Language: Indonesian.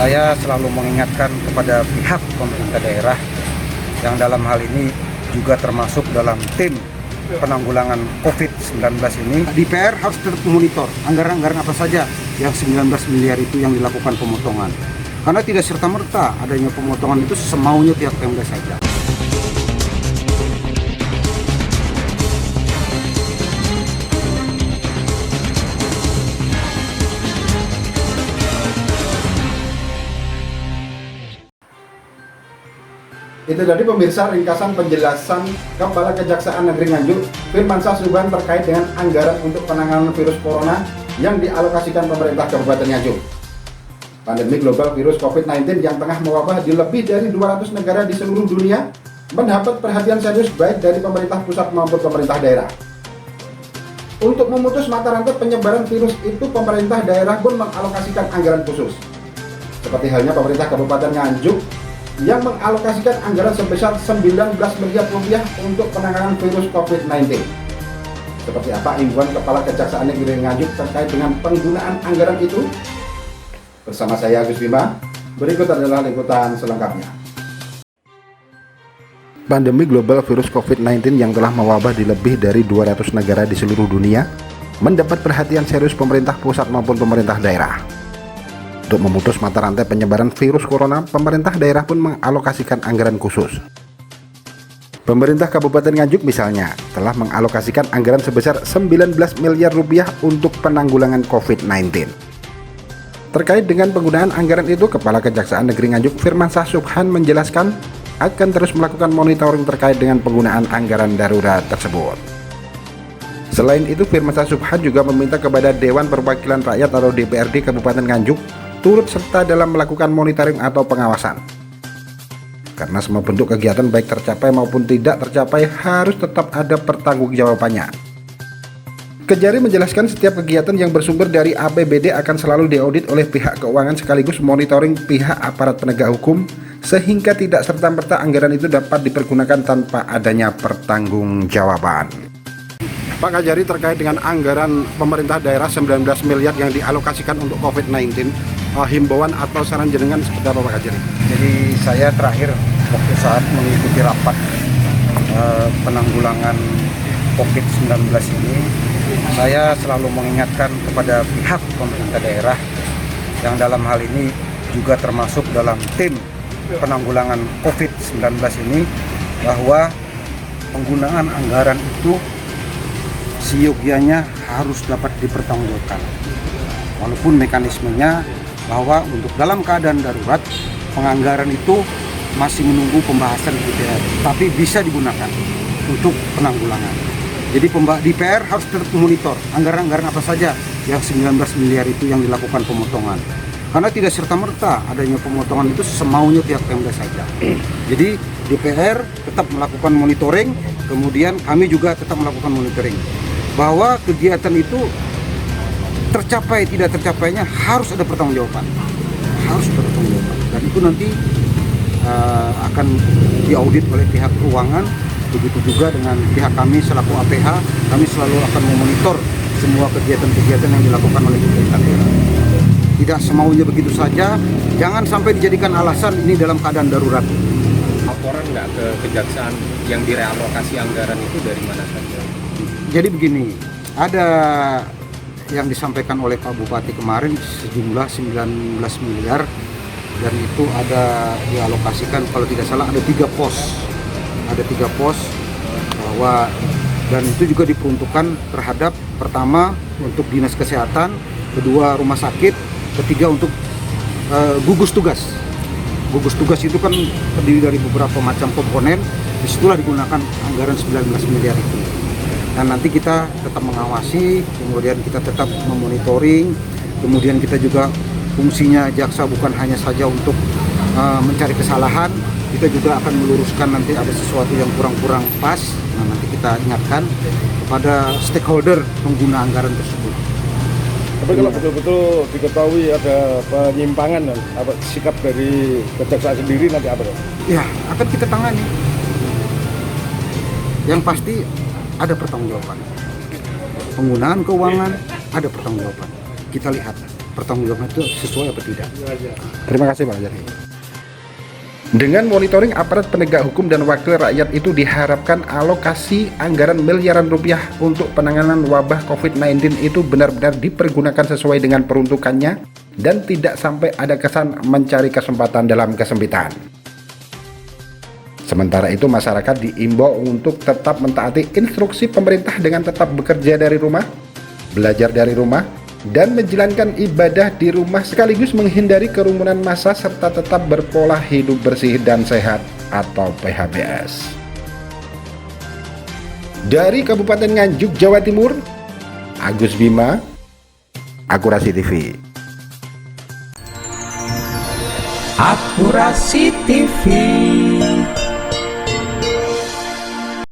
saya selalu mengingatkan kepada pihak pemerintah daerah yang dalam hal ini juga termasuk dalam tim penanggulangan COVID-19 ini. DPR harus tetap memonitor anggaran-anggaran apa saja yang 19 miliar itu yang dilakukan pemotongan. Karena tidak serta-merta adanya pemotongan itu semaunya pihak Pemda saja. Itu tadi pemirsa ringkasan penjelasan Kepala Kejaksaan Negeri Nganjuk Firmansyah Subhan terkait dengan anggaran untuk penanganan virus corona yang dialokasikan pemerintah Kabupaten Nganjuk. Pandemi global virus COVID-19 yang tengah mewabah di lebih dari 200 negara di seluruh dunia mendapat perhatian serius baik dari pemerintah pusat maupun pemerintah daerah. Untuk memutus mata rantai penyebaran virus itu, pemerintah daerah pun mengalokasikan anggaran khusus. Seperti halnya pemerintah Kabupaten Nganjuk yang mengalokasikan anggaran sebesar 19 miliar rupiah untuk penanganan virus COVID-19. Seperti apa imbauan Kepala Kejaksaan Negeri Nganjuk terkait dengan penggunaan anggaran itu? Bersama saya Agus Bima, berikut adalah liputan selengkapnya. Pandemi global virus COVID-19 yang telah mewabah di lebih dari 200 negara di seluruh dunia mendapat perhatian serius pemerintah pusat maupun pemerintah daerah. Untuk memutus mata rantai penyebaran virus corona, pemerintah daerah pun mengalokasikan anggaran khusus. Pemerintah Kabupaten Nganjuk misalnya telah mengalokasikan anggaran sebesar 19 miliar rupiah untuk penanggulangan COVID-19. Terkait dengan penggunaan anggaran itu, Kepala Kejaksaan Negeri Nganjuk Firmansyah Subhan menjelaskan akan terus melakukan monitoring terkait dengan penggunaan anggaran darurat tersebut. Selain itu, Firmansyah Subhan juga meminta kepada Dewan Perwakilan Rakyat atau DPRD Kabupaten Nganjuk turut serta dalam melakukan monitoring atau pengawasan. Karena semua bentuk kegiatan baik tercapai maupun tidak tercapai harus tetap ada pertanggungjawabannya. Kejari menjelaskan setiap kegiatan yang bersumber dari APBD akan selalu diaudit oleh pihak keuangan sekaligus monitoring pihak aparat penegak hukum sehingga tidak serta-merta anggaran itu dapat dipergunakan tanpa adanya pertanggungjawaban. Pak Kajari, terkait dengan anggaran pemerintah daerah 19 miliar yang dialokasikan untuk COVID-19, himbauan atau saran jenengan seperti apa Pak Kajari? Jadi saya terakhir waktu saat mengikuti rapat penanggulangan COVID-19 ini, saya selalu mengingatkan kepada pihak pemerintah daerah yang dalam hal ini juga termasuk dalam tim penanggulangan COVID-19 ini, bahwa penggunaan anggaran itu seyogyanya harus dapat dipertanggungjawabkan. Walaupun mekanismenya bahwa untuk dalam keadaan darurat penganggaran itu masih menunggu pembahasan di DPR, tapi bisa digunakan untuk penanggulangan. Jadi DPR harus tetap memonitor anggaran-anggaran apa saja yang 19 miliar itu yang dilakukan pemotongan. Karena tidak serta-merta adanya pemotongan itu semaunya pihak Pemda saja. Jadi DPR tetap melakukan monitoring, kemudian kami juga tetap melakukan monitoring. Bahwa kegiatan itu tercapai tidak tercapainya harus ada pertanggungjawaban, dan itu nanti akan diaudit oleh pihak keuangan. Begitu juga dengan pihak kami selaku APH, kami selalu akan memonitor semua kegiatan-kegiatan yang dilakukan oleh pemerintah daerah. Tidak semaunya begitu saja, jangan sampai dijadikan alasan ini dalam keadaan darurat. Laporan nggak ke kejaksaan yang direalokasi anggaran itu dari mana saja? Jadi begini, ada yang disampaikan oleh Pak Bupati kemarin sejumlah 19 miliar, dan itu ada dialokasikan kalau tidak salah ada 3 pos. Ada 3 pos bahwa, dan itu juga diperuntukkan terhadap pertama untuk dinas kesehatan, kedua rumah sakit, ketiga untuk gugus tugas. Gugus tugas itu kan terdiri dari beberapa macam komponen, disitulah digunakan anggaran 19 miliar itu. Dan nanti kita tetap mengawasi, kemudian kita tetap memonitoring, kemudian kita juga fungsinya jaksa bukan hanya saja untuk mencari kesalahan, kita juga akan meluruskan nanti ada sesuatu yang kurang-kurang pas. Nah, nanti kita ingatkan kepada stakeholder pengguna anggaran tersebut. Tapi kalau betul-betul diketahui ada penyimpangan, apa sikap dari kejaksaan sendiri nanti apa? Ya, akan kita tangani. Yang pasti ada pertanggungjawaban. Penggunaan keuangan ada pertanggungjawaban. Kita lihat. pertanggungjawaban itu sesuai apa tidak. Terima kasih Pak Jari. Dengan monitoring aparat penegak hukum dan wakil rakyat itu diharapkan alokasi anggaran miliaran rupiah untuk penanganan wabah COVID-19 itu benar-benar dipergunakan sesuai dengan peruntukannya dan tidak sampai ada kesan mencari kesempatan dalam kesempitan. Sementara itu masyarakat diimbau untuk tetap mentaati instruksi pemerintah dengan tetap bekerja dari rumah, belajar dari rumah, dan menjalankan ibadah di rumah sekaligus menghindari kerumunan massa serta tetap berpola hidup bersih dan sehat atau PHBS. Dari Kabupaten Nganjuk, Jawa Timur, Agus Bima, Akurasi TV. Akurasi TV.